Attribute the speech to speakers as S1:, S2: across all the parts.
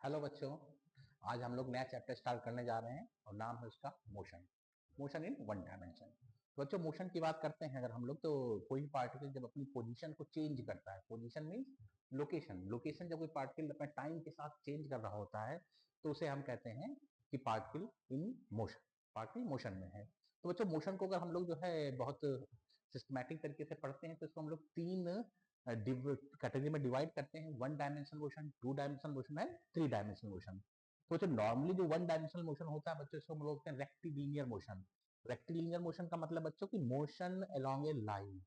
S1: Hello बच्चों। आज हम लोग नया चैप्टर स्टार्ट करने जा रहे हैं और नाम है उसका motion. Motion in one dimension. तो बच्चों मोशन की बात करते हैं अगर हम लोग, तो कोई भी पार्टिकल जब अपनी पोजीशन को चेंज करता है, पोजीशन मीन्स लोकेशन, लोकेशन जब कोई पार्टिकल अपने टाइम के साथ चेंज कर रहा होता है तो उसे हम कहते हैं कि particle in motion, particle motion में है। तो बच्चों मोशन को अगर हम लोग जो है बहुत सिस्टमैटिक तरीके से पढ़ते हैं तो इसको हम लोग तीन कैटेगरी में डिवाइड करते हैं: one dimensional motion, two dimensional motion and three dimensional motion. तो जो नॉर्मली जो वन डायमेंशनल मोशन होता है बच्चों, इसको हम लोग बोलते हैं रेक्टिलिनियर मोशन। रेक्टिलिनियर मोशन का मतलब बच्चों की मोशन अलोंग ए लाइन,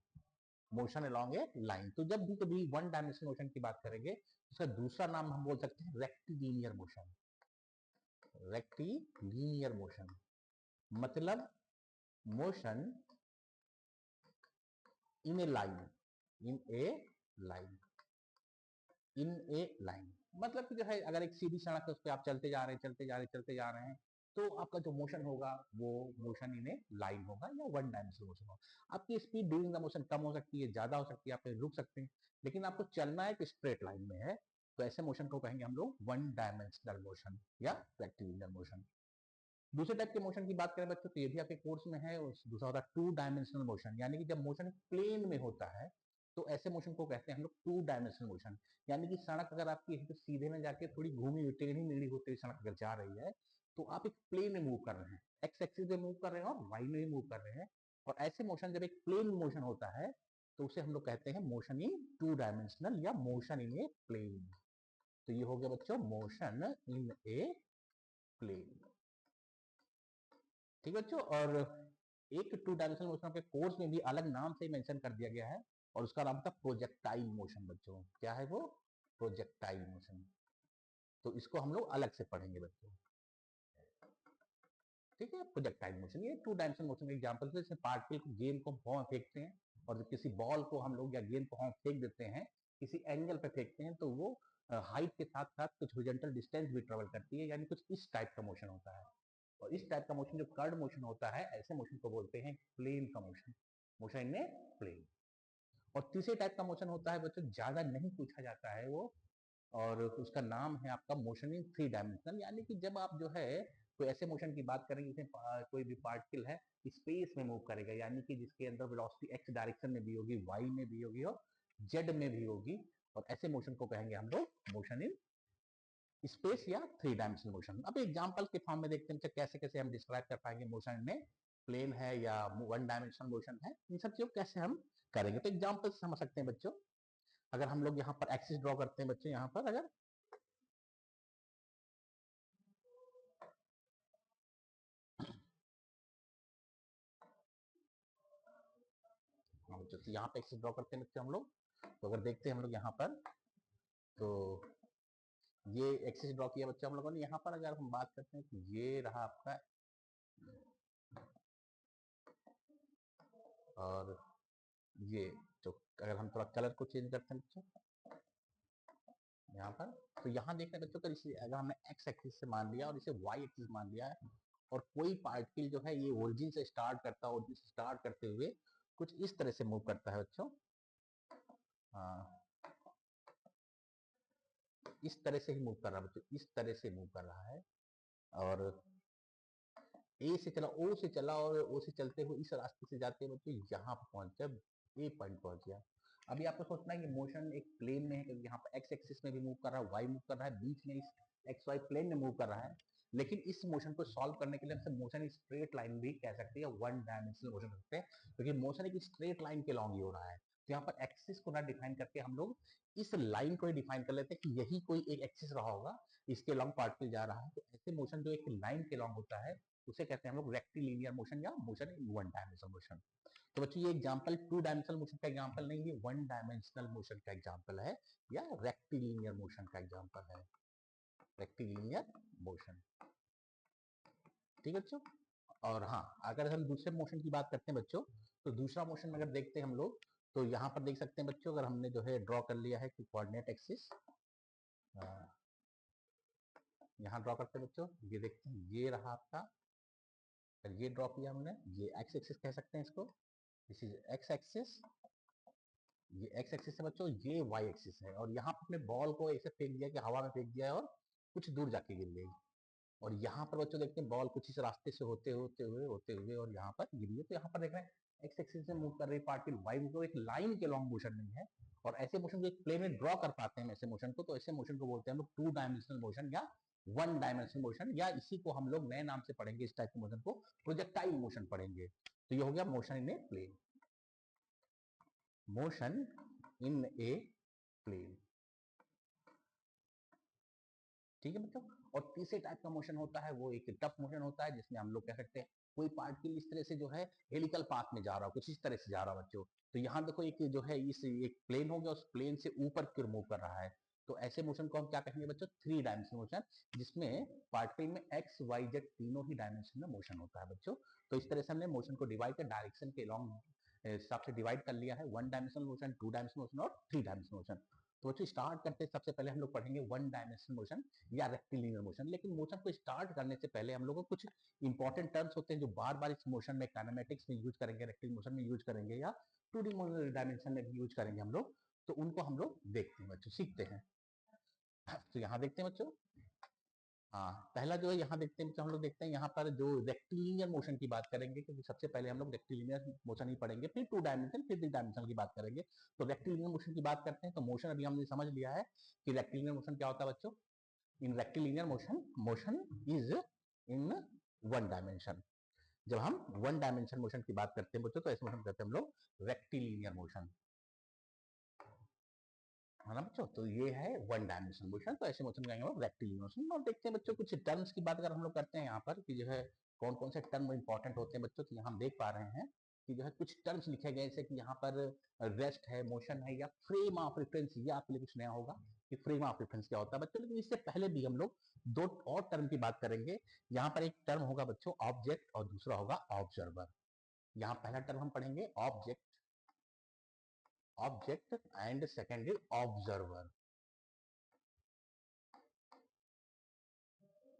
S1: मोशन अलोंग ए लाइन। तो जब भी कभी वन डायमेंशनल मोशन की बात करेंगे उसका दूसरा नाम हम बोल सकते हैं रेक्टिलिनियर मोशन। रेक्टिलिनियर मोशन मतलब motion in A line, in A line, in A line. मतलब कि जो है अगर एक सीधी सड़क है उस पर आप चलते जा रहे हैं, चलते जा रहे हैं, चलते जा रहे हैं, तो आपका जो मोशन होगा वो मोशन इन ए लाइन होगा या वन डायमेंशनल मोशन होगा। आपकी स्पीड ड्यूरिंग द मोशन कम हो सकती है, ज्यादा हो सकती है, आप कहीं रुक सकते हैं, लेकिन आपको चलना एक स्ट्रेट लाइन में है, तो ऐसे मोशन को कहेंगे हम लोग वन डायमेंशनल मोशन या रेक्टिलिनियर मोशन। दूसरे टाइप के मोशन की बात करें बच्चों तो ये भी आपके कोर्स में है, दूसरा होता है टू डायमेंशनल मोशन, यानी कि जब मोशन प्लेन में होता है तो ऐसे मोशन को कहते हैं हम लोग टू डायमेंशनल मोशन। यानी कि सड़क अगर आपकी तो सीधे में जाके थोड़ी घूमी हुई टेढ़ी मेढ़ी होती हुई सड़क अगर जा रही है तो आप एक प्लेन में मूव कर रहे हैं, एक्स एक्सिस में मूव कर रहे हैं और वाई में भी मूव कर रहे हैं। और ऐसे मोशन जब एक प्लेन मोशन होता है तो उसे हम लोग कहते हैं मोशन इन टू डायमेंशनल या मोशन इन ए प्लेन। तो ये हो गया बच्चों मोशन इन ए प्लेन। ठीक है बच्चों। और एक टू डायमेंशनल मोशन के कोर्स में भी अलग नाम से मेंशन कर दिया गया है और उसका नाम था प्रोजेक्टाइल मोशन। बच्चों क्या है वो? Projectile motion. तो इसको हम लोग अलग से पढ़ेंगे बच्चों। ठीक है, प्रोजेक्टाइल मोशन ये टू डायमेंशनल मोशन का एग्जांपल है, जैसे पार्टिकल को, गेंद को हम फेंकते हैं और किसी बॉल को हम लोग या गेंद को हम फेंक देते हैं, किसी एंगल पे फेंकते हैं तो वो हाइट के साथ साथ कुछ हॉरिजॉन्टल डिस्टेंस भी ट्रेवल करती है, यानी कुछ इस टाइप का मोशन होता है। और इस टाइप का मोशन जो कर्ड मोशन होता है, ऐसे मोशन को बोलते हैं प्लेन का मोशन, मोशन इन प्लेन। और तीसरे टाइप का मोशन होता है बच्चों, ज्यादा नहीं पूछा जाता है वो, और उसका नाम है आपका मोशन इन थ्री डायमेंशनल। यानी कि जब आप जो है कोई ऐसे मोशन की बात करेंगे जिसमें कोई भी पार्टिकल है स्पेस में मूव करेगा, यानी कि जिसके अंदर वेलोसिटी एक्स डायरेक्शन में भी होगी, वाई में भी होगी और जेड में भी होगी, और ऐसे मोशन को कहेंगे हम लोग मोशन इन स्पेस या थ्री डायमेंशनल मोशन। अब एग्जांपल के फॉर्म में देखते हैं कैसे कैसे हम डिस्क्राइब कर पाएंगे मोशन में प्लेन है या वन डायमेंशनल मोशन है, इन सब चीजों को कैसे हम करेंगे। तो एग्जांपल समझ सकते हैं बच्चों। अगर हम लोग यहाँ पर एक्सिस ड्रॉ करते हैं बच्चों, यहाँ पर अगर हाँ बच्चों, तो यहाँ पे एक्सिस ड्रॉ करते हैं बच्चों हम लोग, तो अगर देखते हैं हम लोग यहाँ पर, तो ये एक्सिस ड्रॉ किया बच्चों हम लोगों ने। यहाँ पर अगर हम बात करते हैं तो ये रहा आपका, और ये तो अगर हम थोड़ा कलर को चेंज करते हैं बच्चों यहाँ पर, तो यहाँ देखते हैं बच्चों का, इसे अगर हमने एक्स एक्सिस से मान लिया और इसे वाई एक्सिस मान लिया है, और कोई पार्टिकल जो है ये ओरिजिन से स्टार्ट करता है, ओरिजिन से स्टार्ट करते हुए कुछ इस तरह से मूव करता है बच्चों, हाँ इस तरह से ही मूव कर रहा है बच्चों, इस तरह से मूव कर रहा है, और ए से चला, ओ से चला, और ओ से चलते हुए इस रास्ते से जाते हुए बच्चों यहाँ पर पहुंचा, ए पॉइंट पहुंच गया। अभी आपको सोचना है कि मोशन एक प्लेन में है, क्योंकि यहाँ पर एक्स एक्सिस में भी मूव कर रहा है, वाई मूव कर रहा है, बीच में इस एक्स वाई प्लेन में मूव कर रहा है। लेकिन इस मोशन को सॉल्व करने के लिए हम मोशन स्ट्रेट लाइन भी कह सकते हैं, वन डायमेंशनल मोशन सकते हैं, क्योंकि मोशन एक स्ट्रेट लाइन के लॉन्ग ही हो रहा है। तो यहाँ पर एक्सिस को ना डिफाइन करके हम लोग इस लाइन को ही डिफाइन कर लेते हैं कि यही कोई एक एक्सिस रहा होगा, इसके लॉन्ग पार्टिकल जा रहा है। तो ऐसे मोशन जो एक लाइन के लॉन्ग होता है उसे कहते हैं हम लोग रेक्टिलिनियर मोशन या motion in one dimensional motion. तो बच्चों ये एग्जांपल टू डायमेंशनल मोशन का एग्जांपल नहीं, ये वन डायमेंशनल मोशन का एग्जांपल है या रेक्टिलिनियर मोशन का एग्जांपल है, रेक्टिलिनियर मोशन। ठीक है बच्चों। और हाँ, अगर हम दूसरे मोशन की बात करते हैं बच्चों, तो दूसरा मोशन अगर देखते हैं हम लोग, तो यहाँ पर देख सकते हैं बच्चों, अगर हमने जो है ड्रॉ कर लिया है कि कोऑर्डिनेट एक्सिस, यहाँ ड्रॉ करते हैं बच्चों, ये देखते हैं ये रहा आपका, ये ड्रॉ किया हमने, ये एक्स एक्सिस कह सकते हैं इसको, दिस इज एक्स एक्सिस, ये एक्स एक्सिस है बच्चों, ये वाई एक्सिस है, और यहाँ पे अपने बॉल को ऐसे फेंक दिया कि हवा में फेंक दिया है और कुछ दूर जाके गिर गई। और यहाँ पर बच्चों देखते हैं बॉल कुछ इस रास्ते से होते हुए और यहाँ पर गिरी है। तो यहाँ पर देख रहे हैं एक्स एक्सिस से मूव कर रही पार्टिकल, वाई मूव एक लाइन के लॉन्ग मोशन नहीं है। और ऐसे मोशन को एक प्लेन में ड्रॉ कर पाते हैं ऐसे मोशन को, तो ऐसे मोशन को बोलते हैं हम लोग 2 डायमेंशनल मोशन या 1 डायमेंशनल मोशन, या इसी को हम लोग नए नाम से पढ़ेंगे, इस टाइप के मोशन को प्रोजेक्टाइल मोशन पढ़ेंगे। तो ये हो गया motion in a plane, motion in a plane. ठीक है बच्चों। और तीसरे टाइप का मोशन होता है वो एक टफ मोशन होता है, जिसमें हम लोग कह सकते हैं कोई पार्टिकल इस तरह से जो है हेलिकल पाथ में जा रहा हो, कुछ इस तरह से जा रहा है बच्चों। तो यहाँ देखो एक जो है इस एक प्लेन हो गया, उस प्लेन से ऊपर की ओर मूव कर रहा है। तो ऐसे मोशन को हम क्या कहेंगे बच्चों? 3 डायमेंशनल मोशन, जिसमें पार्टिकल में एक्स वाई जेड तीनों ही डायमेंशन में मोशन होता है बच्चों। तो इस तरह से हमने मोशन को डिवाइड कर डायरेक्शन के लॉन्ग हिसाब से डिवाइड कर लिया है, 1 डायमेंशनल मोशन, 2 डायमेंशनल मोशन और 3 डायमेंशनल मोशन। तो बच्चों स्टार्ट करते हैं, सबसे पहले हम लोग पढ़ेंगे 1 डायमेंशनल मोशन या रेक्टिलिनियर मोशन। लेकिन मोशन को स्टार्ट करने से पहले हम लोग को कुछ इंपॉर्टेंट टर्म्स होते हैं जो बार बार इस मोशन में काइनेमेटिक्स में यूज करेंगे, रेक्टिलिनियर मोशन में यूज करेंगे या 2D डायमेंशन में यूज करेंगे हम लोग। तो उनको हम लोग देखते हैं बच्चों, सीखते हैं। तो यहाँ देखते हैं बच्चों, हाँ पहला जो है यहाँ देखते हैं बच्चों, हम लोग देखते हैं यहाँ पर जो रेक्टिलिनियर मोशन की बात करेंगे, क्योंकि सबसे पहले हम लोग रेक्टिलिनियर मोशन ही पढ़ेंगे, फिर 2 डायमेंशन, फिर 3 डायमेंशन की बात करेंगे। तो रेक्टिलिनियर मोशन की बात करते हैं। तो मोशन अभी हमने समझ लिया है कि रेक्टिलिनियर मोशन क्या होता है बच्चों। In rectilinear motion, motion is in 1 dimension. जब हम 1 डायमेंशन मोशन की बात करते हैं बच्चों, तो ऐसे मोशन कहते हैं हम लोग रेक्टिलिनियर मोशन, है ना बच्चों। तो ये है 1 डायमेंशन मोशन, तो ऐसे मोशन कहेंगे हम लोग रेक्टिलिनियर मोशन। और देखते हैं बच्चों कुछ टर्म्स की बात अगर हम लोग करते हैं यहाँ पर कि जो है कौन कौन से टर्म इंपॉर्टेंट होते हैं बच्चों। तो यहाँ हम देख पा रहे हैं कि जो है कुछ टर्म्स लिखे गए, जैसे कि यहाँ पर रेस्ट है, मोशन है, या फ्रेम ऑफ रेफरेंस। ये आपके लिए कुछ नया होगा कि फ्रेम ऑफ रेफरेंस क्या होता है बच्चों। लेकिन इससे पहले भी हम लोग 2 और टर्म की बात करेंगे। यहाँ पर एक टर्म होगा बच्चों ऑब्जेक्ट और दूसरा होगा ऑब्जर्वर। यहाँ पहला टर्म हम पढ़ेंगे object, object and second is observer.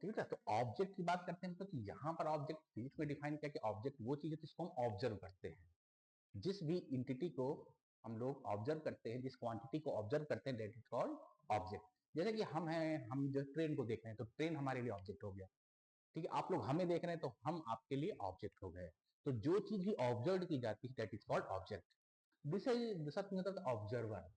S1: ठीक है। तो ऑब्जेक्ट की बात करते हैं तो यहाँ पर ऑब्जेक्ट फिजिक्स में डिफाइन किया कि ऑब्जेक्ट वो चीज है जिसको हम ऑब्जर्व करते हैं। जिस भी इंटिटी को हम लोग ऑब्जर्व करते हैं, जिस क्वांटिटी को ऑब्जर्व करते हैं, दैट इज कॉल्ड ऑब्जेक्ट। जैसे कि हम हैं, हम जो ट्रेन को देख रहे हैं तो ट्रेन हमारे लिए ऑब्जेक्ट हो गया। ठीक है। आप लोग हमें देख रहे हैं तो हम आपके लिए ऑब्जेक्ट हो गए। तो जो चीज भी ऑब्जर्व की जाती है दैट इज कॉल्ड ऑब्जेक्ट। दूसरा थी होता है ऑब्जर्वर।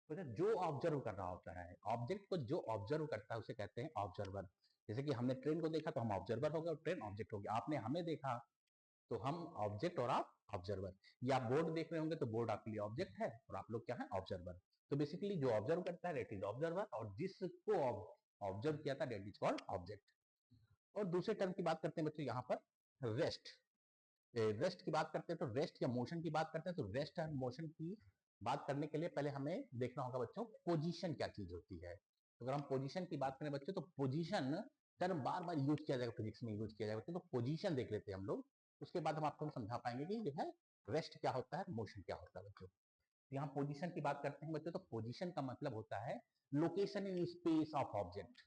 S1: तो जो ऑब्जर्व कर रहा होता है, ऑब्जेक्ट को जो ऑब्जर्व करता है उसे कहते हैं ऑब्जर्वर। जैसे कि हमने ट्रेन को देखा तो हम ऑब्जर्वर हो गए और ट्रेन ऑब्जेक्ट हो गया। आपने हमें देखा तो हम ऑब्जेक्ट और आप ऑब्जर्वर। या आप बोर्ड देख रहे होंगे तो बोर्ड आपके लिए ऑब्जेक्ट है और आप लोग क्या है? ऑब्जर्वर। तो बेसिकली जो ऑब्जर्व करता है दैट इज ऑब्जर्वर, और जिसको ऑब्जर्व किया था दैट इज कॉल्ड ऑब्जेक्ट। और दूसरे टर्म की बात करते हैं बच्चों यहाँ पर रेस्ट। रेस्ट की बात करते हैं तो रेस्ट या मोशन की बात करते हैं तो रेस्ट एंड मोशन की बात करने के लिए पहले हमें देखना होगा बच्चों पोजीशन क्या चीज होती है। तो अगर हम पोजीशन की बात करें बच्चों तो पोजीशन टर्म बार बार यूज किया जाएगा, फिजिक्स में यूज किया जाएगा। तो पोजीशन देख लेते हैं हम लोग, उसके बाद हम आपको समझा पाएंगे कि जो है रेस्ट क्या होता है, मोशन क्या होता है बच्चों। यहाँ पोजीशन की बात करते हैं बच्चों तो पोजीशन का मतलब होता है location in space of object.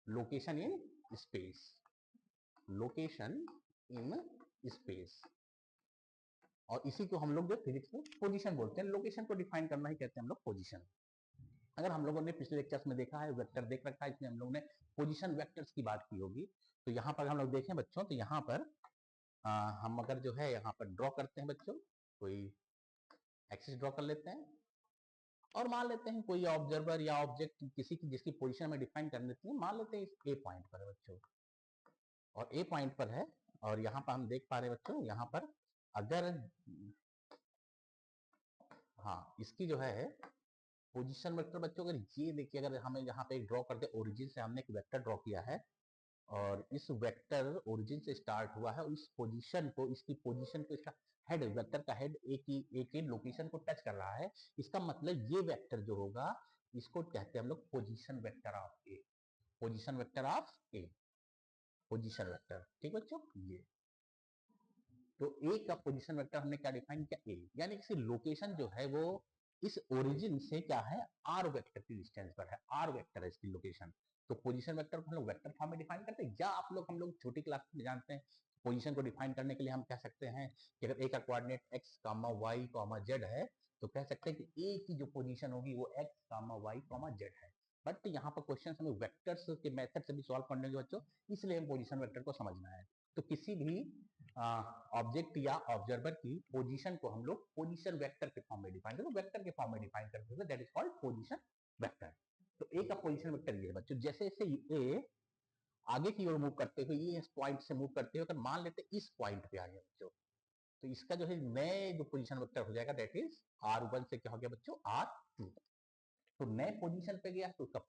S1: Location in space, location in space. और इसी को हम लोग जो फिजिक्स में पोजीशन बोलते हैं। लोकेशन को डिफाइन करना ही कहते हैं हम लोग पोजीशन। अगर हम लोगों ने पिछले लेक्चर्स में देखा है, वेक्टर देख रखा है, इसमें हम लोग ने पोजीशन वेक्टर्स की बात की होगी। तो यहाँ पर हम लोग देखें बच्चों तो यहाँ पर हम अगर जो है यहाँ पर ड्रॉ करते हैं बच्चों, कोई एक्सिस ड्रॉ कर लेते हैं और मान लेते हैं कोई ऑब्जर्वर या ऑब्जेक्ट किसी की जिसकी पोजीशन में डिफाइन कर लेते हैं। मान लेते हैं ए पॉइंट पर है बच्चों, और ए पॉइंट पर है, और यहाँ पर हम देख पा रहे हैं बच्चों यहाँ पर अगर हाँ इसकी जो है पोजीशन वेक्टर बच्चों, अगर ये देखिए अगर हमें यहाँ पे एक ड्रॉ करते हैं, ओरिजिन से हमने एक वेक्टर ड्रॉ किया है और इस वेक्टर ओरिजिन से स्टार्ट हुआ है और इस पोजीशन को, इसकी पोजीशन को, इसका हेड, वेक्टर का हेड एक ही लोकेशन को टच कर रहा है। इसका मतलब ये वेक्टर जो होगा इसको कहते हैं हम लोग position vector of A. Position vector of A, position vector. ठीक बच्चों। ये तो ए का पोजीशन वेक्टर हमने क्या डिफाइन किया? ए, यानी कि लोकेशन जो है वो इस ओरिजिन से क्या है? आर वेक्टर की डिस्टेंस पर है। आर वेक्टर है इसकी लोकेशन। तो पोजीशन वेक्टर को हम लोग वेक्टर फॉर्म में डिफाइन करते हैं, या आप लोग हम लोग छोटी क्लास में जानते हैं पोजीशन को डिफाइन करने के लिए हम कह सकते हैं कि अगर ए का कोऑर्डिनेट एक्स कामा वाई कामा जेड है तो कह सकते हैं कि ए की जो पोजीशन होगी वो एक्स कामा वाई कामा जेड है। बट यहाँ पर क्वेश्चन हमें वेक्टर्स के मेथड से भी सॉल्व करने के बच्चों, इसलिए हम पोजीशन वेक्टर को समझना है। तो किसी भी ऑब्जेक्ट या ऑब्जर्वर की पोजीशन को हम लोग पोजीशन वेक्टर के फॉर्म में डिफाइन करते हैं, वेक्टर के फॉर्म में डिफाइन करते हैं, that is called position vector. तो ए का पोजीशन वेक्टर ये है बच्चों, जैसे जैसे ए आगे की ओर मूव करते हुए, ये इस पॉइंट से मूव करते हुए अगर मान लेते इस पॉइंट पे आ गया बच्चों, तो इसका जो है नए जो पोजीशन वेक्टर हो जाएगा दैट इज r1 से क्या हो गया बच्चों r2। तो नए पोजीशन पे गया तो उसका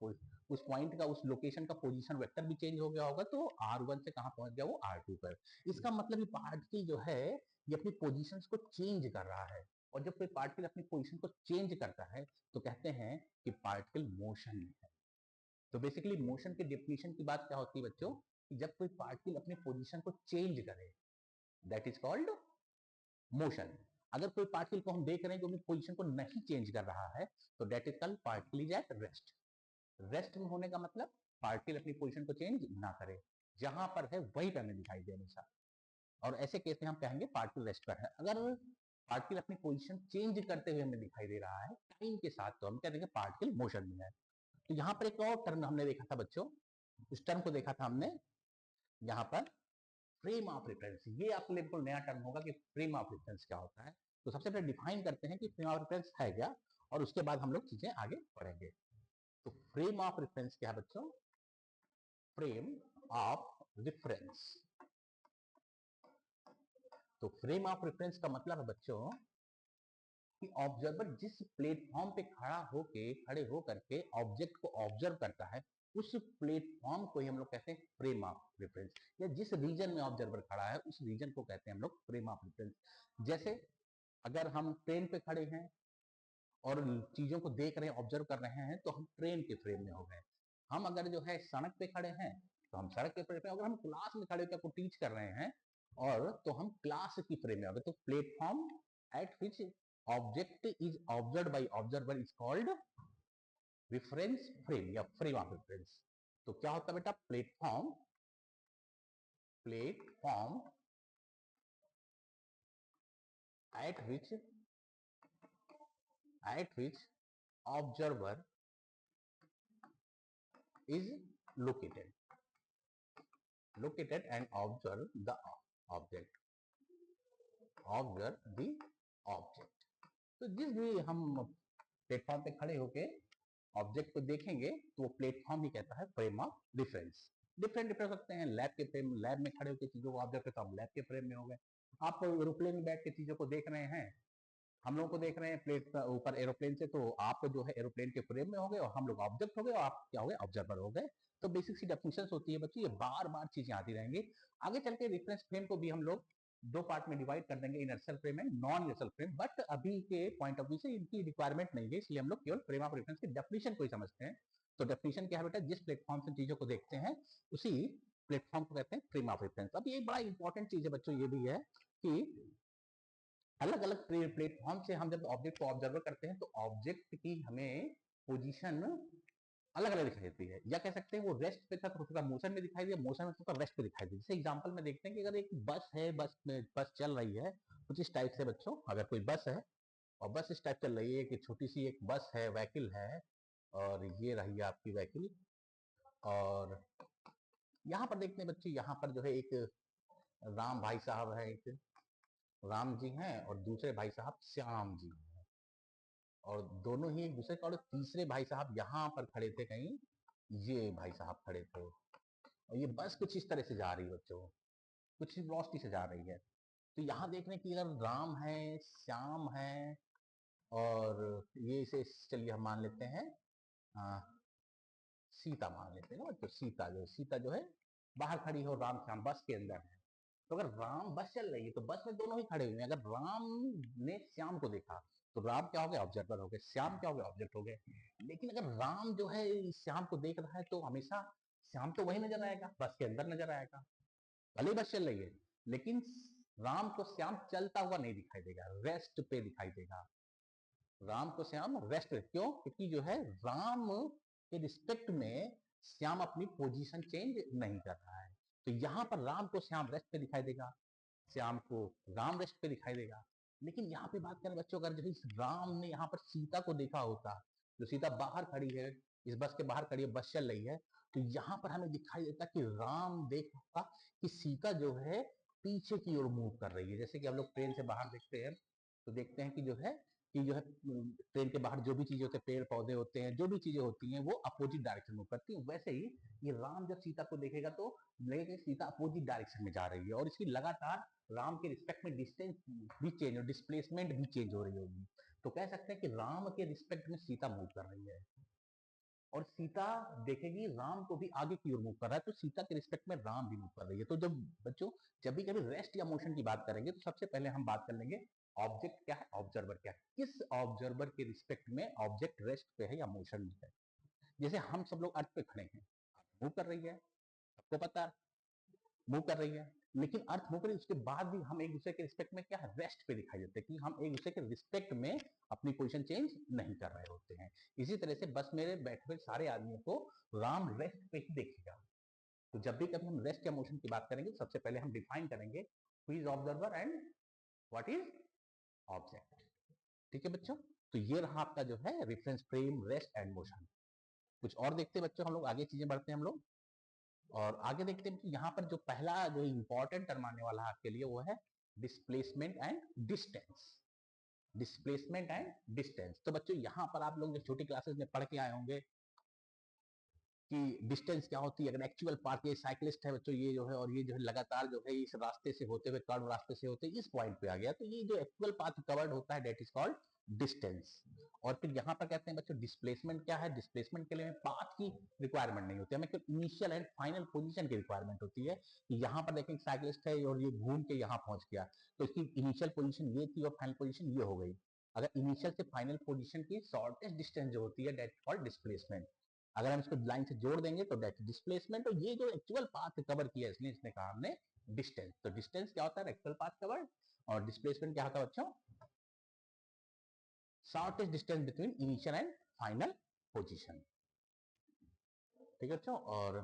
S1: उस पॉइंट का उस लोकेशन का पोजीशन वेक्टर भी चेंज हो गया होगा, तो r1 से कहां पहुंच गया वो r2 पर। इसका मतलब ये पार्टिकल जो है ये अपनी पोजीशंस को चेंज कर रहा है, और जब कोई पार्टिकल अपनी पोजीशन को चेंज करता है तो कहते हैं कि पार्टिकल मोशन में है। तो बेसिकली मोशन के डेफिनेशन की बात क्या होती है बच्चों, कि जब कोई पार्टिकल अपनी पोजीशन को चेंज करे दैट इज कॉल्ड मोशन। अगर कोई पार्टिकल को हम देख रहे हैं कि अपनी पोजीशन को नहीं चेंज कर रहा है तो that is called particle is at rest. Rest में होने का मतलब पार्टिकल अपनी पोजीशन को चेंज ना करे, जहां पर है वहीं पे हमें दिखाई दे हमेशा, और ऐसे केस में हम कहेंगे पार्टिकल रेस्ट पर है। अगर पार्टिकल अपनी पोजीशन चेंज करते हुए हमें दिखाई दे रहा है टाइम के साथ, तो हम कह देंगे पार्टिकल मोशन में है। तो यहाँ पर एक और टर्म हमने देखा था बच्चों, इस टर्म को देखा था हमने यहाँ पर फ्रेम ऑफ रेफरेंस। ये आपके लिए बिल्कुल नया टर्म होगा कि फ्रेम ऑफ रेफरेंस क्या होता है। तो सबसे पहले डिफाइन करते हैं कि फ्रेम ऑफ रेफरेंस है क्या, और उसके बाद हम लोग चीजें आगे पढ़ेंगे। तो फ्रेम ऑफ रेफरेंस क्या है बच्चों, फ्रेम ऑफ रेफरेंस। तो फ्रेम ऑफ रेफरेंस का मतलब है बच्चों कि ऑब्जर्वर जिस प्लेटफॉर्म पे खड़े हो करके ऑब्जेक्ट को ऑब्जर्व करता है, उस प्लेटफॉर्म को ही हम लोग कहते हैं फ्रेम ऑफ रेफरेंस, या जिस रीजन में ऑब्जर्वर खड़ा है उस रीजन को कहते हैं हम लोग फ्रेम ऑफ रेफरेंस। जैसे अगर हम ट्रेन पे खड़े हैं और चीजों को देख रहे हैं, ऑब्जर्व कर रहे हैं, तो हम ट्रेन के फ्रेम में हो गए। हम अगर जो है सड़क पे खड़े हैं तो हम सड़क के फ्रेम में, अगर हम क्लास में खड़े होकर टीच कर रहे हैं और तो हम क्लास की फ्रेम में हो गए। तो platform eight which object is observed bye observer is called reference frame या फ्रेम ऑफ रेफरेंस। तो क्या होता है बेटा, platform platform eight which observer is located and observe the object तो जिस भी हम प्लेटफॉर्म पे खड़े होके ऑब्जेक्ट को देखेंगे तो वो प्लेटफॉर्म ही कहता है frame of reference. Different different सकते हैं, लैब के फ्रेम, लैब में खड़े होकर चीजों को ऑब्जर्व करते हैं, हम लैब के फ्रेम में हो गए। आप एरोप्लेन में बैठ के चीजों को देख रहे हैं, हम लोग को देख रहे हैं प्लेट ऊपर एरोप्लेन से, तो आप जो है एरोप्लेन के फ्रेम में हो गए और हम लोग ऑब्जेक्ट हो गए और आप क्या हो गए, ऑब्जर्वर हो गए। तो बेसिक सी डेफिनेशन होती है बच्चों, ये बार बार चीजें आती रहेंगी। आगे चल के रेफरेंस फ्रेम को भी हम लोग दो पार्ट में डिवाइड कर देंगे, inertial frame and non inertial frame, but अभी के पॉइंट ऑफ व्यू से इनकी रिक्वायरमेंट नहीं है, इसलिए हम लोग केवल फ्रेम ऑफ रेफरेंस की डेफिनेशन को ही समझते हैं। तो डेफिनेशन क्या है बेटा, जिस प्लेटफॉर्म से चीजों को देखते हैं उसी प्लेटफॉर्म को कहते हैं फ्रेम ऑफ रेफरेंस। अब ये बड़ा इंपॉर्टेंट चीज है बच्चों, ये भी है कि अलग अलग प्लेटफॉर्म से हम जब ऑब्जेक्ट को ऑब्जर्व करते हैं तो ऑब्जेक्ट की हमें पोजीशन अलग अलग दिखाई देती है, या कह सकते हैं वो रेस्ट पे था तो उसका मोशन में दिखाई दिया, मोशन में तो रेस्ट पे दिखाई दी। जैसे एग्जांपल में देखते हैं कि अगर एक बस है, बस चल रही है कुछ इस टाइप से बच्चों, अगर कोई बस है और बस इस टाइप चल रही है कि छोटी सी एक बस है, व्हीकल है, और ये रही आपकी व्हीकल, और यहाँ पर देखते हैं बच्चे, यहाँ पर जो है एक राम भाई साहब है, एक राम जी हैं और दूसरे भाई साहब श्याम जी हैं, और दोनों ही एक दूसरे का, और तीसरे भाई साहब यहाँ पर खड़े थे कहीं, ये भाई साहब खड़े थे, और ये बस कुछ इस तरह से जा रही है बच्चों, कुछ वेलोसिटी से जा रही है। तो यहाँ देख रहे हैं कि अगर राम है, श्याम है, और ये इसे चलिए हम मान लेते हैं सीता मान लेते हैं ना बच्चों, सीता जो है बाहर खड़ी हो, राम श्याम बस के अंदर है। तो अगर राम, बस चल रही है तो बस में दोनों ही खड़े हुए हैं, अगर राम ने श्याम को देखा तो राम क्या हो गए, ऑब्जर्वर हो गए, श्याम क्या हो गए, ऑब्जेक्ट हो गए। लेकिन अगर राम जो है श्याम को देख रहा है तो हमेशा श्याम तो वही नजर आएगा, बस के अंदर नजर आएगा, भले ही बस चल रही है, लेकिन राम को श्याम चलता हुआ नहीं दिखाई देगा, रेस्ट पे दिखाई देगा। राम को श्याम रेस्ट पे, क्यों, क्योंकि जो है राम के रिस्पेक्ट में श्याम अपनी पोजीशन चेंज नहीं कर रहा है। तो यहाँ पर राम को श्याम रेस्ट पे दिखाई देगा, श्याम को राम रेस्ट पे दिखाई देगा। लेकिन यहाँ पे बात करें बच्चों, अगर जो राम ने यहाँ पर सीता को देखा होता, जो सीता बाहर खड़ी है इस बस के बाहर खड़ी है, बस चल रही है, तो यहाँ पर हमें दिखाई देता कि राम देख रहा कि सीता जो है पीछे की ओर मूव कर रही है। जैसे कि हम लोग ट्रेन से बाहर देखते हैं तो देखते हैं कि जो है ट्रेन के बाहर जो भी चीजें होते हैं, पेड़ पौधे होते हैं, जो भी चीजें होती हैं वो अपोजिट डायरेक्शन में करती हैं। वैसे ही ये राम जब सीता को देखेगा तो लगेगा सीता अपोजिट डायरेक्शन में जा रही है, और इसकी लगातार राम के रिस्पेक्ट में डिस्टेंस भी चेंज, डिस्प्लेसमेंट भी चेंज हो रही होगी। तो कह सकते हैं कि राम के रिस्पेक्ट में सीता मूव कर रही है, और सीता देखेगी राम को भी आगे की ओर मूव कर रहा है, तो सीता के रिस्पेक्ट में राम भी मूव कर रही है। तो जब बच्चों जब भी कभी रेस्ट या मोशन की बात करेंगे तो सबसे पहले हम बात कर लेंगे ऑब्जेक्ट क्या है, ऑब्जर्वर क्या है, किस ऑब्जर्वर के रिस्पेक्ट में ऑब्जेक्ट रेस्ट पे है या मोशन में है। जैसे हम सब लोग अर्थ पे खड़े हैं, मूव कर रही है, सबको पता है मूव कर रही है, लेकिन अर्थ मूव कर रही है, उसके बाद भी हम एक दूसरे के रिस्पेक्ट में क्या है, रेस्ट पे दिखाई देते हैं कि हम एक दूसरे के रिस्पेक्ट में अपनी पोजीशन चेंज नहीं कर रहे होते हैं। इसी तरह से बस में बैठे हुए सारे आदमियों को राम रेस्ट पे ही देखेगा। तो जब भी कभी हम रेस्ट या मोशन की बात करेंगे सबसे पहले हम डिफाइन करेंगे who is observer and what is object. ठीक है बच्चों, तो ये रहा आपका जो है reference frame, rest and motion. कुछ और देखते हैं बच्चों, हम लोग आगे चीजें बढ़ते हैं हम लोग, और आगे देखते हैं कि यहाँ पर जो पहला जो इंपॉर्टेंट टर्म आने वाला है आपके लिए वो है displacement and distance. Displacement and distance, तो बच्चों यहाँ पर आप लोग जो छोटी क्लासेस में पढ़ के आए होंगे कि डिस्टेंस क्या होती है। अगर एक्चुअल पार्ट ये साइक्लिस्ट है बच्चों, ये जो है और ये जो है लगातार जो है इस रास्ते से होते हुए, कर्व रास्ते से होते इस पॉइंट पे आ गया, तो ये जो एक्चुअल पाथ कवर्ड होता है दैट इज कॉल्ड डिस्टेंस। और फिर यहाँ पर कहते हैं बच्चों डिस्प्लेसमेंट क्या है, डिस्प्लेसमेंट के लिए पाथ की रिक्वायरमेंट नहीं होती है, हमें केवल इनिशियल एंड फाइनल पोजीशन की रिक्वायरमेंट होती है कि यहाँ पर देखें साइक्लिस्ट है और ये घूम के यहाँ पहुंच गया, तो इसकी इनिशियल पोजीशन ये थी और फाइनल पोजीशन ये हो गई। अगर इनिशियल से फाइनल पोजीशन की शॉर्टेस्ट डिस्टेंस जो होती है दैट इज कॉल्ड डिस्प्लेसमेंट। अगर हम इसको लाइन से जोड़ देंगे तो दैट डिस्प्लेसमेंट, और ये जो एक्चुअल पाथ कवर किया इसलिए इसने कहा हमने डिस्टेंस। तो डिस्टेंस क्या होता है, एक्चुअल पाथ कवर, और डिस्प्लेसमेंट क्या होता है बच्चों, shortest distance between initial and final position. ठीक है बच्चों, और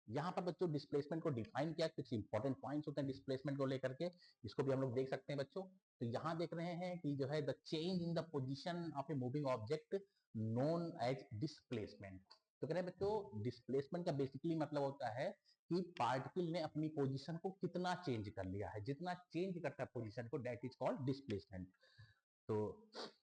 S1: यहाँ पर बच्चों डिस्प्लेसमेंट को डिफाइन किया, कुछ इंपॉर्टेंट पॉइंट्स होते हैं डिस्प्लेसमेंट को लेकर के, इसको भी हम लोग देख सकते हैं बच्चों। तो यहाँ देख रहे हैं कि जो है the change in the position of a moving object known as displacement. तो कह रहे हैं बच्चों डिस्प्लेसमेंट का बेसिकली मतलब होता है कि पार्टिकल ने अपनी पोजीशन को कितना चेंज कर लिया है, जितना चेंज करता है पोजीशन को दैट इज कॉल्ड डिस्प्लेसमेंट। तो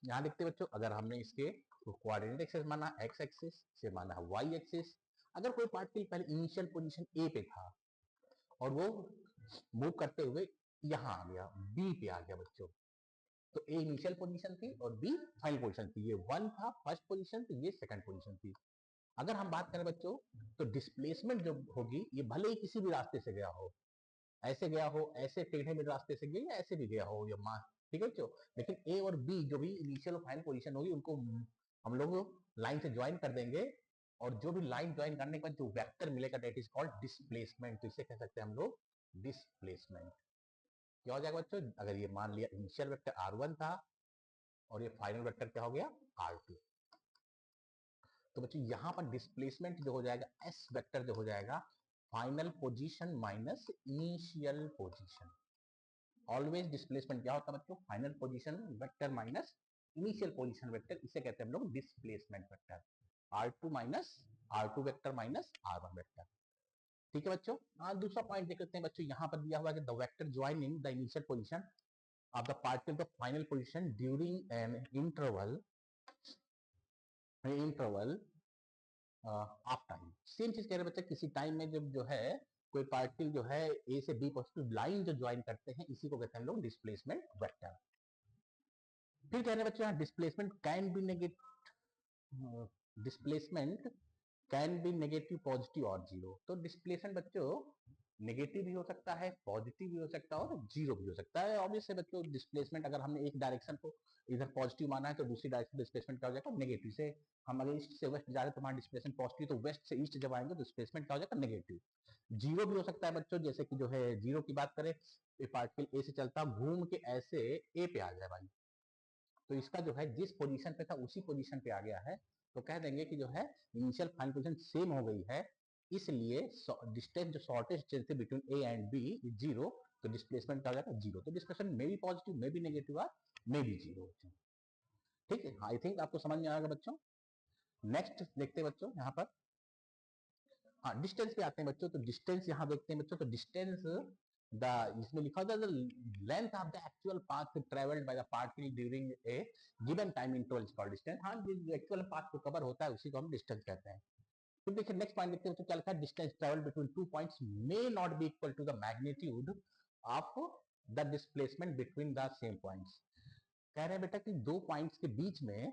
S1: यहाँ देखते हैं बच्चों, अगर हमने इसके कोऑर्डिनेट एक्सिस माना एक्स एक्सिस, से माना वाई एक्सिस, अगर कोई पार्टिकल पहले इनिशियल पोजीशन ए पे था और वो मूव करते हुए यहाँ आ गया, बी पे आ गया बच्चों, तो ए इनिशियल पोजीशन थी और बी फाइनल पोजीशन थी, ये वन था फर्स्ट पोजीशन, तो ये सेकंड पोजीशन थी। अगर हम बात करें बच्चों तो डिस्प्लेसमेंट जो होगी, ये भले ही किसी भी रास्ते से गया हो, ऐसे गया हो, ऐसे टेढ़े मेढ़े रास्ते से गया, या ऐसे भी गया हो, या मां, ठीक है बच्चों, लेकिन ए और बी जो भी इनिशियल और फाइनल पोजीशन होगी उनको हम लोग लाइन से ज्वाइन कर देंगे, और जो भी लाइन ज्वाइन करने के बाद जो वेक्टर मिलेगा दैट इज कॉल्ड डिस्प्लेसमेंट। तो इसे कह सकते हैं हम लोग डिस्प्लेसमेंट। क्या हो जाएगा बच्चों, अगर ये मान लिया इनिशियल वेक्टर r1 था और ये फाइनल वेक्टर क्या हो गया r2, तो बच्चों यहाँ पर डिस्प्लेसमेंट जो हो जाएगा एस वेक्टर जो हो जाएगा final position minus initial position. Always displacement क्या होता है बच्चों, final position vector minus initial position vector, इसे कहते हैं हम लोग displacement vector. r2 minus r2 vector minus r1 vector. ठीक है बच्चों, दूसरा पॉइंट देख लेते हैं बच्चों, यहाँ पर दिया हुआ है the vector joining the initial position of the particle of final position during an interval of time. Same चीज कह रहे हैं बच्चे, किसी टाइम में जब जो है कोई पार्टिकल जो है ए से बी पॉजिटिव लाइन जो ज्वाइन करते हैं, इसी को कहते हैं हम लोग डिस्प्लेसमेंट वेक्टर। फिर कह रहे हैं बच्चे यहाँ displacement can be negative, displacement can be negative, positive और जीरो। तो डिस्प्लेसमेंट बच्चों नेगेटिव भी हो सकता है, पॉजिटिव भी हो सकता है और जीरो भी हो सकता है। ऑब्वियस है बच्चों, डिस्प्लेसमेंट अगर हमने एक डायरेक्शन को इधर पॉजिटिव माना है तो दूसरी डायरेक्शन डिस्प्लेसमेंट क्या हो जाएगा नेगेटिव। से हम अगर ईस्ट से वेस्ट जा रहे हैं तो हमारा डिस्प्लेसमेंट पॉजिटिव, तो वेस्ट से ईस्ट जब आएंगे तो डिस्प्लेसमेंट क्या हो जाएगा नेगेटिव। जीरो भी हो सकता है बच्चों, जैसे कि जो है जीरो की बात करें, पार्टिकल ए से चलता घूम के ऐसे ए पे आ जाए भाई, तो इसका जो है जिस पोजीशन पे था उसी पोजीशन पे आ गया है, तो कह देंगे कि जो है इनिशियल फाइनल पोजीशन सेम हो गई है, इसलिए डिस्टेंस जो शॉर्टेस्ट डिस्टेंस थी between A and B zero, तो डिस्प्लेसमेंट क्या हो जाएगा जीरो। तो displacement may be positive, may be negative और मे बी जीरो। ठीक है, आई थिंक आपको समझ में आएगा बच्चों। नेक्स्ट देखते हैं बच्चों यहाँ पर, हाँ डिस्टेंस पे आते हैं बच्चों। तो डिस्टेंस यहाँ देखते हैं बच्चों, तो डिस्टेंस द इसमें लिखा होता है length of the actual path travelled by the particle during a given time interval is called distance. हाँ जो एक्चुअल पाथ को कवर होता है उसी को हम डिस्टेंस कहते हैं। फिर देखिए नेक्स्ट पॉइंट देखते हैं तो क्या लिखा है, distance travelled between two points may not be equal to the magnitude of the displacement between the same points. कह रहे हैं बेटा कि दो पॉइंट्स के बीच में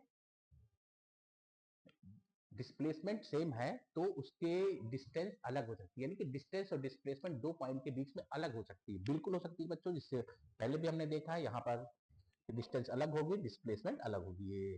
S1: डिस्प्लेसमेंट सेम है तो उसके डिस्टेंस अलग हो सकती है, यानी कि डिस्टेंस और डिस्प्लेसमेंट दो पॉइंट के बीच में अलग हो सकती है, बिल्कुल हो सकती है बच्चों। जिससे पहले भी हमने देखा है यहाँ पर डिस्टेंस अलग होगी, डिस्प्लेसमेंट अलग होगी। ये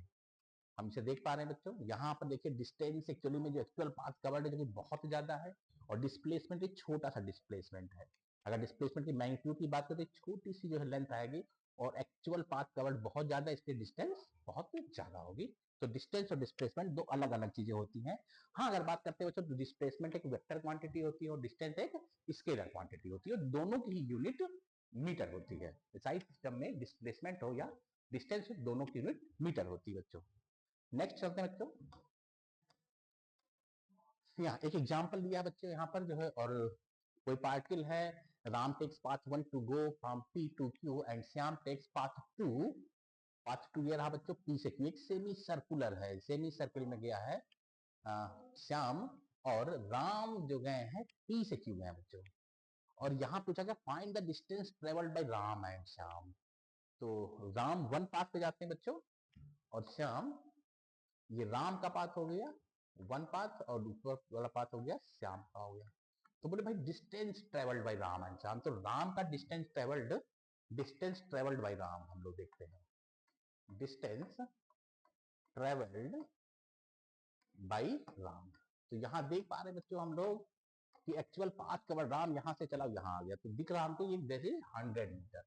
S1: हम इसे देख पा रहे हैं बच्चों। यहाँ पर देखिए डिस्टेंस एक्चुअली में जो एक्चुअल पाथ कवर्ड है जो कि बहुत ज्यादा है, और डिस्प्लेसमेंट एक छोटा सा डिस्प्लेसमेंट है। अगर डिस्प्लेसमेंट की मैग्नीट्यूड की बात करें तो छोटी सी जो है लेंथ आएगी, और एक्चुअल पाथ कवर्ड बहुत ज्यादा, इसलिए डिस्टेंस बहुत ज्यादा होगी। तो डिस्टेंस और डिस्प्लेसमेंट दो अलग अलग चीजें होती हैं। हाँ अगर बात करते हैं बच्चों तो डिस्प्लेसमेंट एक वेक्टर क्वांटिटी होती है और डिस्टेंस एक स्केलर क्वांटिटी होती है, और दोनों की यूनिट मीटर होती है। साइज सिस्टम में डिस्प्लेसमेंट हो या डिस्टेंस, दोनों की यूनिट मीटर होती है बच्चों। नेक्स्ट चलते हैं बच्चों, यहाँ एक एग्जांपल दिया बच्चों यहाँ पर जो है, और कोई पार्टिकल है, Ram takes path 1 to go from P to Q and Shyam takes path two ये रहा बच्चों पी से क्यू। एक सेमी सर्कुलर है, सेमी सर्कल में गया है श्याम, और राम जो गए हैं पी से क्यू गए बच्चों। और यहाँ पूछा गया find the distance travelled by Ram and Shyam. तो राम वन पाथ पे जाते हैं बच्चों, और श्याम, ये राम का पाथ हो गया वन पाथ, और ऊपर वाला पाथ हो गया श्याम का हो गया। तो बोले भाई distance travelled by Ram and Shyam, तो राम का डिस्टेंस ट्रेवल्ड बाय राम हम लोग देखते हैं, डिस्टेंस ट्रेवल्ड बाय राम। तो यहाँ देख पा रहे बच्चों हम लोग कि एक्चुअल पाथ कवर राम यहाँ से चला यहाँ आ गया, तो दिख रहा हमको ये जैसे 100 मीटर।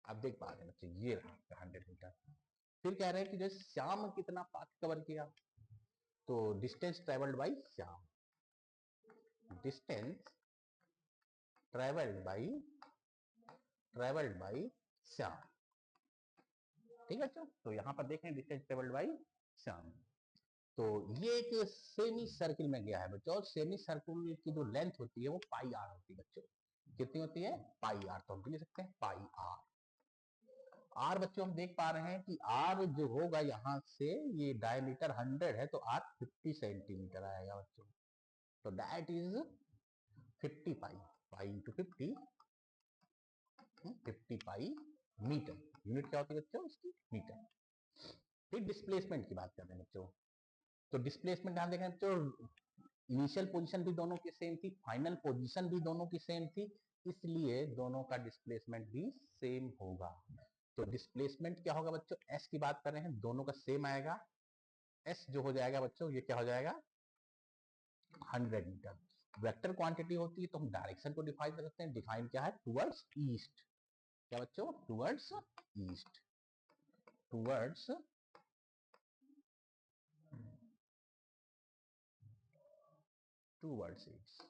S1: अब देख पा रहे हैं बच्चे ये रहा 100 मीटर। फिर कह रहे हैं कि जैसे श्याम कितना पाथ कवर किया, तो distance travelled by Shyam, distance travelled by Shyam. ठीक है तो यहाँ पर देखें डिस्टेंस ट्रेवल्ड बाय श्याम। तो ये एक सेमी सर्किल में गया है बच्चों, और सेमी सर्किल की जो लेंथ होती है वो पाई आर होती है बच्चों। कितनी होती है? पाई आर। तो हम लिख सकते हैं पाई आर। आर बच्चों हम देख पा रहे हैं कि आर जो होगा यहाँ से, ये डायमीटर 100 है तो आर 50 सेंटीमीटर आएगा बच्चों। तो that is 50 pi, pi into 50, 50 pi metre. Unit क्या होती है बच्चों उसकी? मीटर। फिर डिस्प्लेसमेंट की बात करते हैं बच्चों। तो डिस्प्लेसमेंट यहाँ देखें बच्चों, इनिशियल पोजीशन भी दोनों की सेम थी, फाइनल पोजीशन भी दोनों की सेम थी, इसलिए दोनों का डिस्प्लेसमेंट भी सेम होगा। तो डिस्प्लेसमेंट क्या होगा बच्चों? एस की बात कर रहे हैं, दोनों का सेम आएगा। एस जो हो जाएगा बच्चों ये क्या हो जाएगा? 100 मीटर। वेक्टर क्वांटिटी होती है तो हम डायरेक्शन को डिफाइन कर सकते हैं। डिफाइन क्या है? Towards east. क्या बच्चों? Towards east, towards towards east,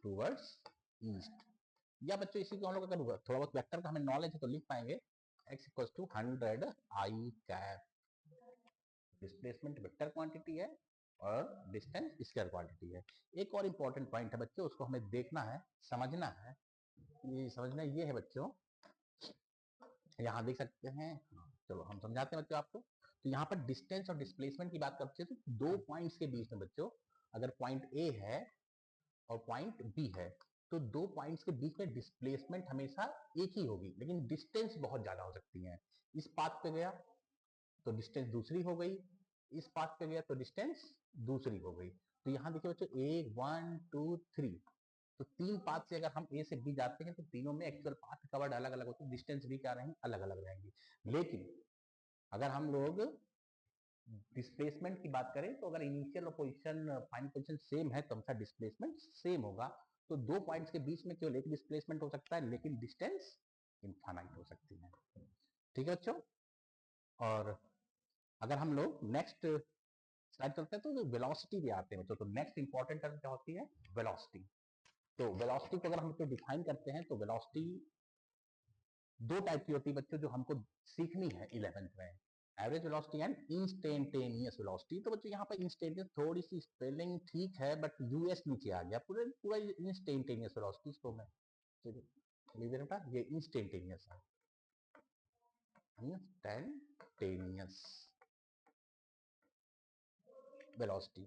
S1: towards east. या बच्चों इसी को हम लोग अगर थोड़ा बहुत वेक्टर का हमें नॉलेज है तो लिख पाएंगे x equal to 100 I cap. Displacement vector quantity है और डिस्टेंस स्केलर क्वांटिटी है। एक और इंपॉर्टेंट पॉइंट है बच्चों, उसको हमें देखना है, समझना है। ये समझना ये है बच्चों, यहाँ देख सकते हैं, चलो हम समझाते हैं बच्चों आपको। तो यहाँ पर डिस्टेंस और डिस्प्लेसमेंट की बात करते हैं तो दो पॉइंट्स के बीच में बच्चों, अगर पॉइंट ए है और पॉइंट बी है, तो दो पॉइंट्स के बीच में डिस्प्लेसमेंट हमेशा एक ही होगी, लेकिन डिस्टेंस बहुत ज्यादा हो सकती है। इस पाथ पे गया तो डिस्टेंस दूसरी हो गई, इस पाथ पे गया तो डिस्टेंस दूसरी हो गई। तो यहाँ देखिए बच्चों ए 1 2 3, तो तीन पाथ से अगर हम ए से बी जाते हैं तो तीनों में एक्चुअल पाथ कवर्ड अलग अलग होते हैं, डिस्टेंस भी क्या रहेंगे? अलग अलग रहेंगी। लेकिन अगर हम लोग डिस्प्लेसमेंट की बात करें तो अगर इनिशियल और पोजीशन फाइनल पोजीशन सेम है तो हमेशा डिस्प्लेसमेंट सेम होगा। तो दो पॉइंट्स के बीच में केवल एक डिस्प्लेसमेंट हो सकता है, लेकिन डिस्टेंस इनफाइनाइट हो सकती है। ठीक है बच्चों। और अगर हम लोग नेक्स्ट स्लाइड चलते हैं तो वेलोसिटी भी आते हैं बच्चों। तो नेक्स्ट इंपॉर्टेंट टर्म क्या होती है? वेलोसिटी। तो वेलोसिटी को अगर हम डिफाइन करते हैं तो वेलोसिटी दो टाइप की होती है बच्चों जो हमको सीखनी है 11th में। Average velocity and instantaneous velocity. तो बच्चों यहाँ पर इंस्टेंटेनियस थोड़ी सी स्पेलिंग ठीक है, बट यूएस नीचे आ गया, पूरा पूरा इंस्टेंटेनियस वेलोसिटी इसको मैं बेटा ये इंस्टेंटेनियस है, इंस्टेंटेनियस वेलोसिटी।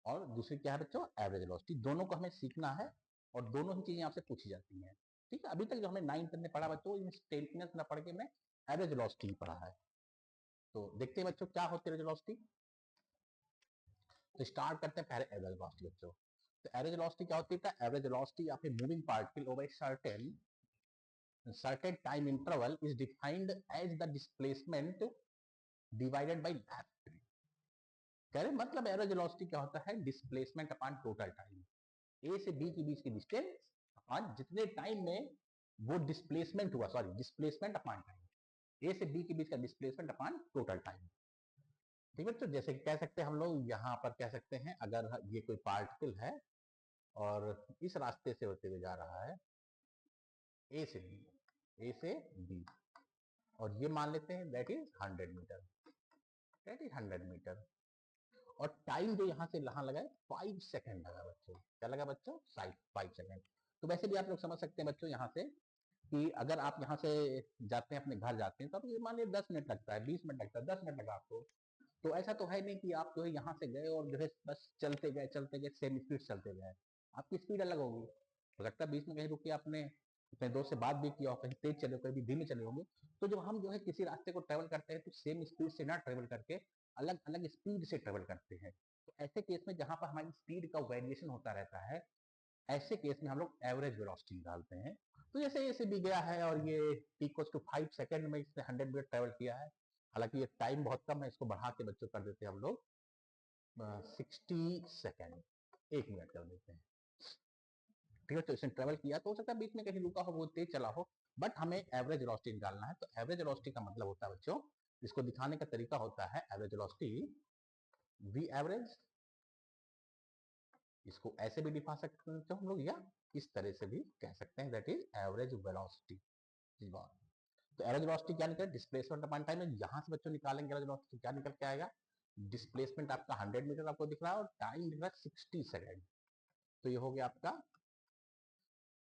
S1: और दूसरी क्या है बच्चों, एवरेज वेलोसिटी। दोनों को हमें सीखना है और दोनों ही चीजें आपसे पूछी जाती हैं। ठीक है, अभी तक जो हमने 9th में पढ़ा बच्चों, इंस्टेंटेनियस ना पढ़ के मैं एवरेज वेलोसिटी ही पढ़ा है। तो देखते हैं बच्चों क्या होती है एवरेज वेलोसिटी। तो स्टार्ट करते हैं पहले एवरेज वेलोसिटी बच्चों। तो एवरेज वेलोसिटी क्या होती है? Average velocity of a moving particle over certain time interval is defined as the displacement divided by length। कह रहे मतलब एवरेज वेलोसिटी क्या होता है? Displacement upon total time. A से बी के बीच की डिस्टेंस अपॉन जितने टाइम में वो डिस्प्लेसमेंट हुआ, sorry displacement upon time, A से बी के बीच का डिस्प्लेसमेंट अपॉन टोटल टाइम। ठीक है, तो जैसे कह सकते हैं हम लोग यहाँ पर कह सकते हैं, अगर ये कोई पार्टिकल है और इस रास्ते से होते हुए जा रहा है ए से बी, और ये मान लेते हैं that is 100 metre, that is 100 metre. और टाइम जो यहाँ से यहाँ लगा है 5 सेकंड लगा बच्चों। क्या लगा बच्चों? 5 सेकंड। तो वैसे भी आप लोग समझ सकते हैं बच्चों यहाँ से कि अगर आप यहाँ से जाते हैं, अपने घर जाते हैं, तो ये मान लीजिए 10 मिनट लगता है, 20 मिनट लगता है, 10 मिनट लगा आपको। तो ऐसा तो है नहीं कि आप जो है यहाँ से गए और जो है बस चलते गए सेम स्पीड चलते गए। आपकी स्पीड अलग होगी, हो सकता है बीच में कहीं रुके, आपने अपने दोस्त से बात भी किया हो, कहीं तेज चले, कहीं धीमे चले होंगे। तो जब हम जो है किसी रास्ते को ट्रेवल करते हैं तो सेम स्पीड से ना ट्रेवल करके अलग अलग स्पीड से ट्रेवल करते हैं। तो ऐसे केस में जहां पर हमारी स्पीड का वेरिएशन होता रहता है, ऐसे केस में हम लोग एवरेज वेलोसिटी निकालते हैं। तो जैसे ये से भी गया है और ये इक्वल टू 5 सेकंड में इसने 100 मीटर ट्रेवल किया है। हालांकि ये टाइम बहुत कम है, इसको बढ़ा के बच्चों कर देते हैं हम लोग 60 सेकंड, 1 मिनट कर देते हैं। ठीक है, तो इसने ट्रेवल किया, तो हो सकता है बीच में कहीं रुका हो, वो तेज चला हो, बट हमें एवरेज वेलोसिटी निकालना है। तो एवरेज वेलोसिटी का मतलब होता है बच्चों, इसको दिखाने का तरीका होता है एवरेज वेलोसिटी वी एवरेज। इसको ऐसे भी दिखा सकते हैं हम लोग, या इस तरह से भी कह सकते हैं, दैट इज एवरेज वेलोसिटी। तो एवरेज वेलोसिटी क्या निकले? Displacement upon time. यहाँ से बच्चों निकालेंगे एवरेज वेलोसिटी, क्या निकल के आएगा? डिस्प्लेसमेंट आपका 100 मीटर आपको दिख रहा है और टाइम दिख रहा है 60 सेकेंड। तो ये हो गया आपका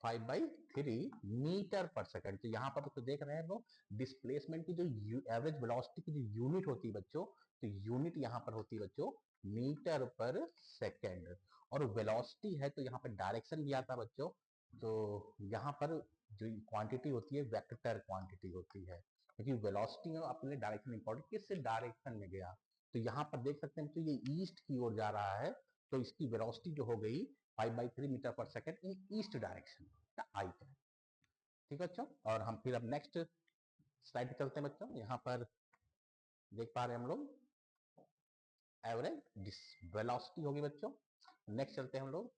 S1: 5/3 मीटर पर सेकंड। तो यहाँ पर तो देख रहे हैं वो डिस्प्लेसमेंट की जो एवरेज वेलोसिटी की जो यूनिट होती है बच्चों, तो यूनिट यहाँ पर होती है बच्चों मीटर पर सेकंड। और वेलोसिटी है तो यहाँ पर डायरेक्शन भी आता है बच्चों। तो यहाँ पर जो क्वांटिटी होती है वेक्टर क्वांटिटी होती है, क्योंकि वेलोसिटी में अपने डायरेक्शन इंपॉर्टेंट, किस डायरेक्शन में गया। तो यहाँ पर देख सकते हैं तो ये ईस्ट की ओर जा रहा है, तो इसकी वेलोसिटी जो हो गई 5/3 मीटर पर सेकंड इन ईस्ट डायरेक्शन का आई है। ठीक है बच्चों, और हम फिर अब नेक्स्ट स्लाइड पे चलते हैं बच्चों। यहाँ पर देख पा रहे हैं हम लोग एवरेज वेलोसिटी होगी बच्चों। नेक्स्ट चलते हैं हम लोग